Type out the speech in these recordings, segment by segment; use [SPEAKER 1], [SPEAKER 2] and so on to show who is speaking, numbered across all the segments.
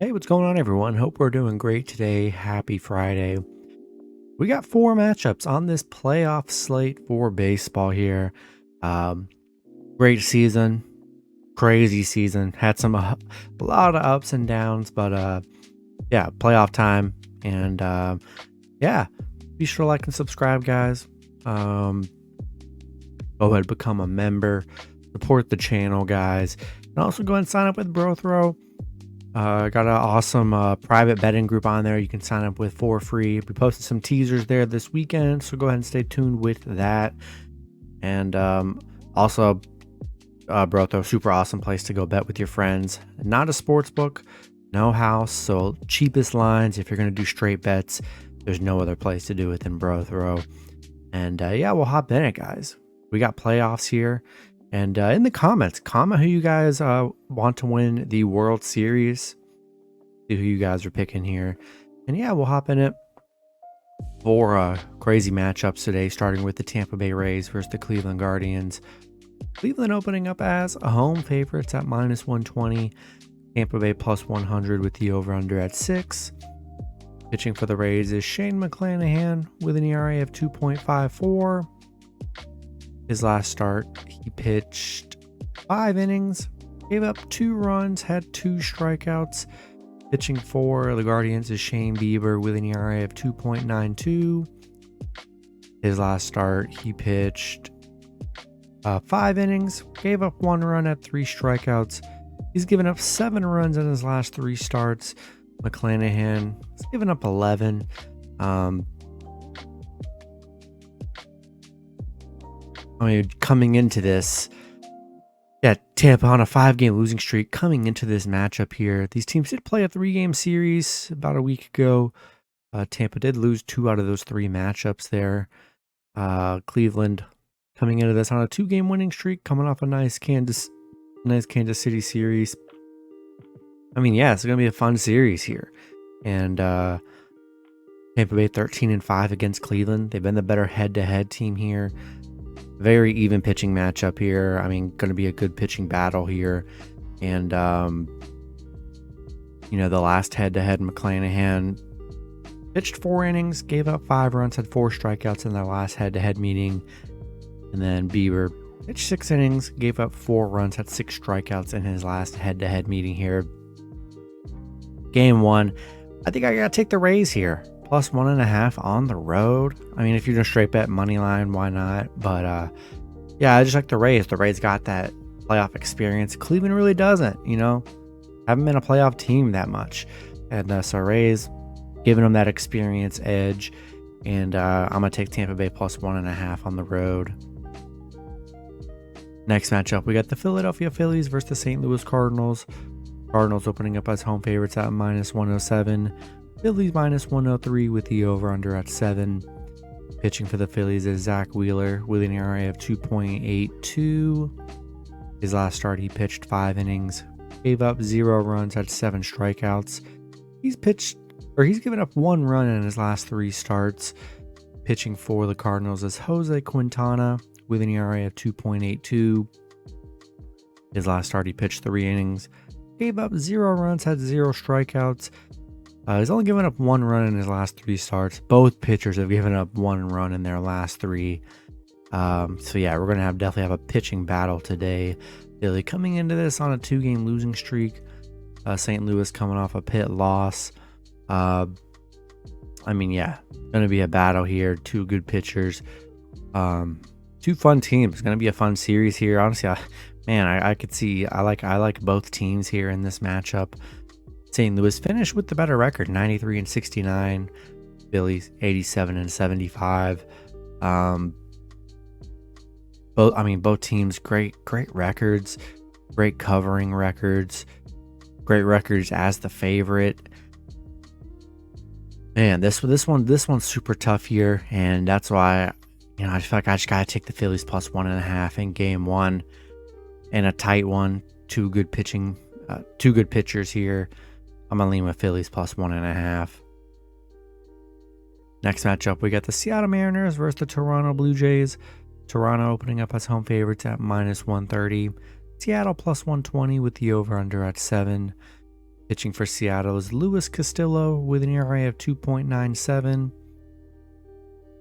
[SPEAKER 1] Hey, what's going on, everyone? Hope we're doing great today. Happy Friday. We got 4 matchups on this playoff slate for baseball here. Um, Great season, crazy season. Had a lot of ups and downs, but yeah, playoff time. And yeah, be sure to like and subscribe, guys. Go ahead, become a member, support the channel, guys, and also go ahead and sign up with BroThrow. Got an awesome private betting group on there you can sign up with for free. We posted some teasers there this weekend, so go ahead and stay tuned with that. And also, BroThrow, super awesome place to go bet with your friends. Not a sports book, no house, so cheapest lines. If you're going to do straight bets, there's no other place to do it than BroThrow. And yeah, we'll hop in it, guys. We got playoffs here. And in the comments, comment who you guys want to win the World Series. See who you guys are picking here. And yeah, we'll hop in it. 4 crazy matchups today, starting with the Tampa Bay Rays versus the Cleveland Guardians. Cleveland opening up as a home favorites at -120. Tampa Bay +100 with the over-under at 6. Pitching for the Rays is Shane McClanahan with an ERA of 2.54. His last start, he pitched 5 innings, gave up 2 runs, had 2 strikeouts. Pitching for the Guardians is Shane Bieber with an ERA of 2.92. His last start, he pitched 5 innings, gave up 1 run, had 3 strikeouts. He's given up 7 runs in his last 3 starts. McClanahan has given up 11. Coming into this, yeah, Tampa on a 5-game losing streak coming into this matchup here. These teams did play a 3-game series about a week ago. Tampa did lose 2 out of those 3 matchups there. Cleveland coming into this on a 2-game winning streak, coming off a nice Kansas City series. Yeah, it's going to be a fun series here. And Tampa Bay 13-5 against Cleveland. They've been the better head-to-head team here. Very even pitching matchup here. Going to be a good pitching battle here. And, the last head-to-head, McClanahan pitched 4 innings, gave up 5 runs, had 4 strikeouts in their last head-to-head meeting. And then Bieber pitched 6 innings, gave up 4 runs, had 6 strikeouts in his last head-to-head meeting here. Game 1, I think I got to take the Rays here. +1.5 on the road. If you're going to straight bet money line, why not? But yeah, I just like the Rays. The Rays got that playoff experience. Cleveland really doesn't, haven't been a playoff team that much. And so Rays giving them that experience edge. And I'm going to take Tampa Bay +1.5 on the road. Next matchup, we got the Philadelphia Phillies versus the St. Louis Cardinals. Cardinals opening up as home favorites at -107. Phillies -103 with the over-under at 7. Pitching for the Phillies is Zach Wheeler with an ERA of 2.82. His last start, he pitched 5 innings, gave up 0 runs, had 7 strikeouts. He's given up 1 run in his last 3 starts. Pitching for the Cardinals is Jose Quintana with an ERA of 2.82. His last start, he pitched 3 innings, gave up 0 runs, had 0 strikeouts. He's only given up 1 run in his last 3 starts. Both pitchers have given up 1 run in their last 3. So yeah, we're going to definitely have a pitching battle today. Philly coming into this on a 2-game losing streak. St. Louis coming off a pit loss. Yeah, going to be a battle here. 2 good pitchers. 2 fun teams. It's going to be a fun series here. Honestly, I could see, I like both teams here in this matchup. St. Louis finished with the better record, 93-69. Phillies 87-75. Both teams great records, great covering records, great records as the favorite. Man, this one's super tough here, and that's why I feel like I just gotta take the Phillies +1.5 in game 1, and a tight one. 2 good pitchers here. I'm going to lean with Phillies +1.5. Next matchup, we got the Seattle Mariners versus the Toronto Blue Jays. Toronto opening up as home favorites at -130. Seattle +120 with the over-under at 7. Pitching for Seattle is Luis Castillo with an ERA of 2.97.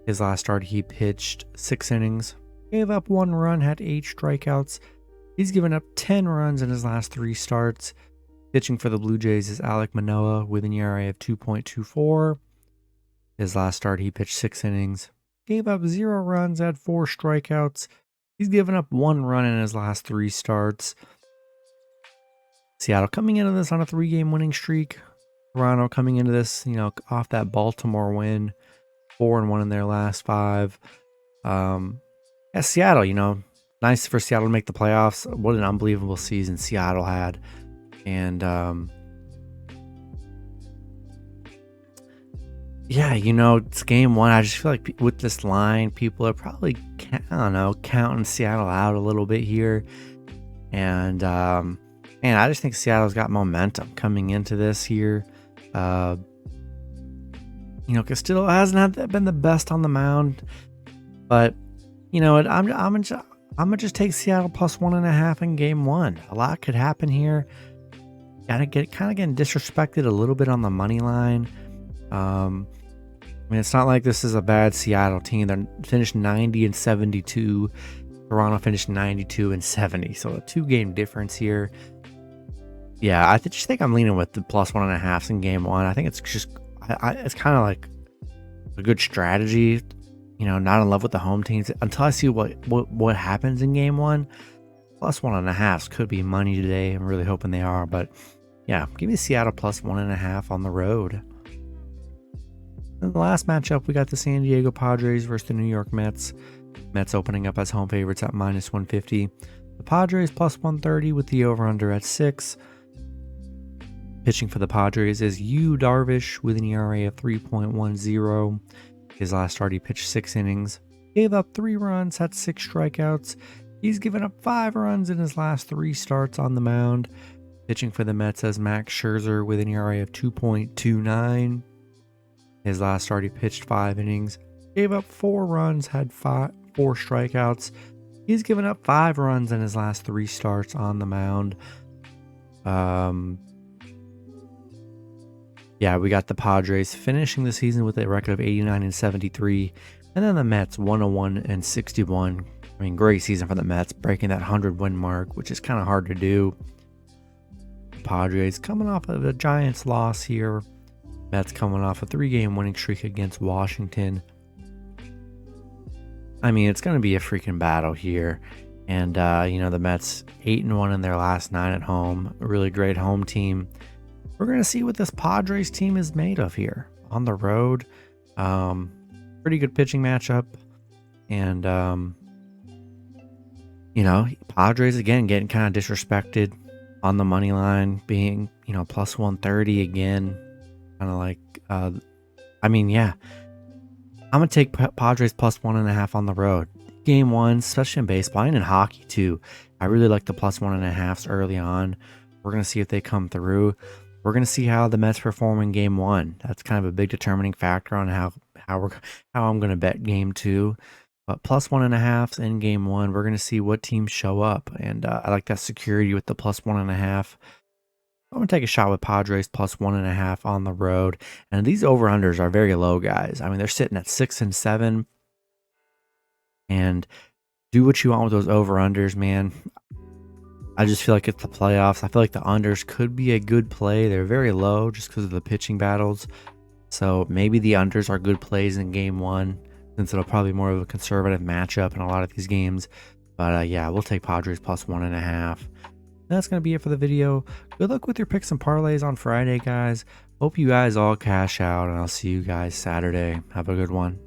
[SPEAKER 1] His last start, he pitched 6 innings, gave up 1 run, had 8 strikeouts. He's given up 10 runs in his last 3 starts. Pitching for the Blue Jays is Alek Manoah with an ERA of 2.24. His last start, he pitched 6 innings, gave up 0 runs, had 4 strikeouts. He's given up 1 run in his last 3 starts. Seattle coming into this on a 3-game winning streak. Toronto coming into this, off that Baltimore win, 4-1 in their last 5. Seattle, nice for Seattle to make the playoffs. What an unbelievable season Seattle had. And it's game 1. I just feel like with this line, people are probably, counting Seattle out a little bit here. And, I just think Seattle's got momentum coming into this here. Castillo hasn't been the best on the mound. But, I'm gonna just take Seattle plus 1.5 in game 1. A lot could happen here. Kind of getting disrespected a little bit on the money line. It's not like this is a bad Seattle team. They finished 90-72. Toronto finished 92-70. So a 2-game difference here. Yeah, I just think I'm leaning with the plus 1.5 in game 1. I think it's just, it's kind of like a good strategy. Not in love with the home teams until I see what happens in game 1. Plus 1.5 could be money today. I'm really hoping they are, but yeah, give me Seattle plus 1.5 on the road. In the last matchup, we got the San Diego Padres versus the New York Mets. Mets opening up as home favorites at minus 150. The Padres plus 130 with the over-under at 6. Pitching for the Padres is Yu Darvish with an ERA of 3.10. His last start, he pitched 6 innings, gave up 3 runs, had 6 strikeouts. He's given up 5 runs in his last 3 starts on the mound. Pitching for the Mets is Max Scherzer with an ERA of 2.29. His last start, he pitched 5 innings, gave up 4 runs, had 4 strikeouts. He's given up 5 runs in his last 3 starts on the mound. We got the Padres finishing the season with a record of 89-73, and then the Mets 101-61. Great season for the Mets, breaking that 100-win mark, which is kind of hard to do. Padres coming off of a Giants loss here. Mets coming off a 3-game winning streak against Washington. It's going to be a freaking battle here. And, the Mets 8-1 in their last 9 at home. A really great home team. We're going to see what this Padres team is made of here on the road. Pretty good pitching matchup. And, Padres, again, getting kind of disrespected on the money line, being, plus 130 again. Kind of like, I'm going to take Padres plus 1.5 on the road. Game 1, especially in baseball and in hockey too. I really like the plus 1.5s early on. We're going to see if they come through. We're going to see how the Mets perform in game 1. That's kind of a big determining factor on how I'm going to bet game 2. But plus 1.5 in game 1, we're going to see what teams show up. And I like that security with the plus 1.5. I'm going to take a shot with Padres plus 1.5 on the road. And these over-unders are very low, guys. They're sitting at 6 and 7. And do what you want with those over-unders, man. I just feel like it's the playoffs. I feel like the unders could be a good play. They're very low just because of the pitching battles. So maybe the unders are good plays in game 1, since it'll probably be more of a conservative matchup in a lot of these games. But we'll take Padres plus 1.5. That's going to be it for the video. Good luck with your picks and parlays on Friday, guys. Hope you guys all cash out, and I'll see you guys Saturday. Have a good one.